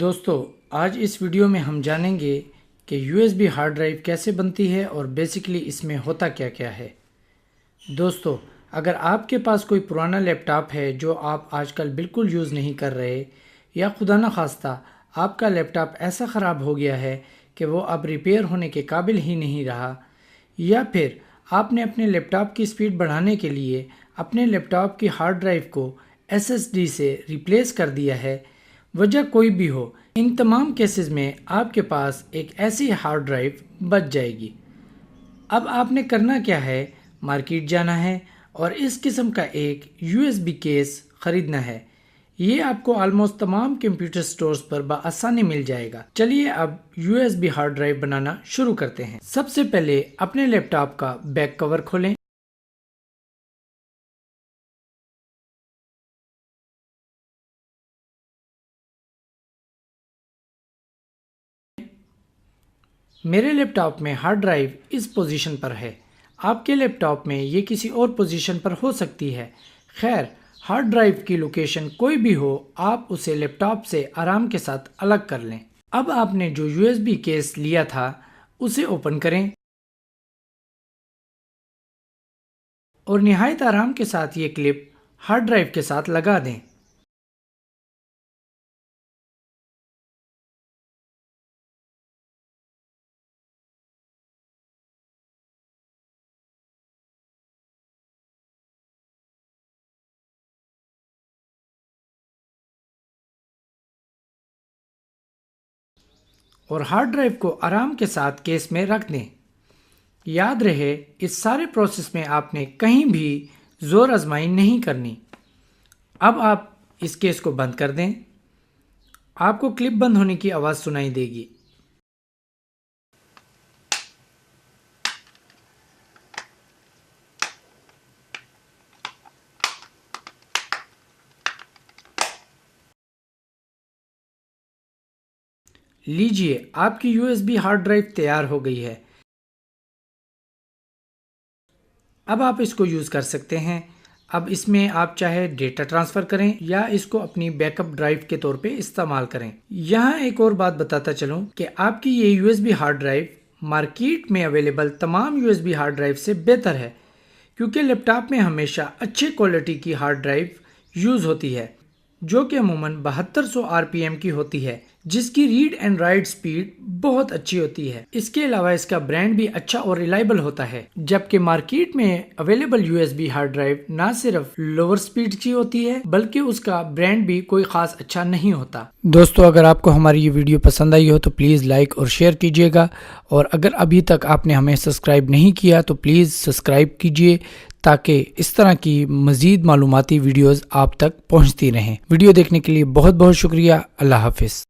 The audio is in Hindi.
दोस्तों, आज इस वीडियो में हम जानेंगे कि USB हार्ड ड्राइव कैसे बनती है और बेसिकली इसमें होता क्या क्या है। दोस्तों, अगर आपके पास कोई पुराना लैपटॉप है जो आप आजकल बिल्कुल यूज़ नहीं कर रहे, या खुदा न खास्ता आपका लैपटॉप ऐसा ख़राब हो गया है कि वो अब रिपेयर होने के काबिल ही नहीं रहा, या फिर आपने अपने लैपटॉप की स्पीड बढ़ाने के लिए अपने लैपटॉप की हार्ड ड्राइव को SSD से रिप्लेस कर दिया है, वजह कोई भी हो, इन तमाम केसेस में आपके पास एक ऐसी हार्ड ड्राइव बच जाएगी। अब आपने करना क्या है, मार्केट जाना है और इस किस्म का एक USB केस ख़रीदना है। ये आपको ऑलमोस्ट तमाम कंप्यूटर स्टोर्स पर बआसानी मिल जाएगा। चलिए अब USB हार्ड ड्राइव बनाना शुरू करते हैं। सबसे पहले अपने लैपटॉप का बैक कवर खोलें। मेरे लैपटॉप में हार्ड ड्राइव इस पोजीशन पर है। आपके लैपटॉप में ये किसी और पोजीशन पर हो सकती है। खैर, हार्ड ड्राइव की लोकेशन कोई भी हो, आप उसे लैपटॉप से आराम के साथ अलग कर लें। अब आपने जो USB केस लिया था उसे ओपन करें और निहायत आराम के साथ ये क्लिप हार्ड ड्राइव के साथ लगा दें। और हार्ड ड्राइव को आराम के साथ केस में रख दें। याद रहे, इस सारे प्रोसेस में आपने कहीं भी जोर आजमाई नहीं करनी। अब आप इस केस को बंद कर दें। आपको क्लिप बंद होने की आवाज़ सुनाई देगी। लीजिए, आपकी USB हार्ड ड्राइव तैयार हो गई है। अब आप इसको यूज़ कर सकते हैं। अब इसमें आप चाहे डेटा ट्रांसफ़र करें या इसको अपनी बैकअप ड्राइव के तौर पे इस्तेमाल करें। यहाँ एक और बात बताता चलूँ कि आपकी ये USB हार्ड ड्राइव मार्केट में अवेलेबल तमाम USB हार्ड ड्राइव से बेहतर है, क्योंकि लैपटॉप में हमेशा अच्छे क्वालिटी की हार्ड ड्राइव यूज़ होती है, जो कि अमूमन 7200 RPM की होती है, जिसकी रीड एंड राइट स्पीड बहुत अच्छी होती है। इसके अलावा इसका ब्रांड भी अच्छा और रिलायबल होता है, जबकि मार्केट में अवेलेबल USB हार्ड ड्राइव ना सिर्फ लोअर स्पीड की होती है, बल्कि उसका ब्रांड भी कोई खास अच्छा नहीं होता। दोस्तों, अगर आपको हमारी ये वीडियो पसंद आई हो तो प्लीज़ लाइक और शेयर कीजिएगा, और अगर अभी तक आपने हमें सब्सक्राइब नहीं किया तो प्लीज़ सब्सक्राइब कीजिए, ताकि इस तरह की मज़ीद मालूमाती वीडियोज़ आप तक पहुँचती रहें। वीडियो देखने के लिए बहुत बहुत शुक्रिया। अल्लाह हाफिज़।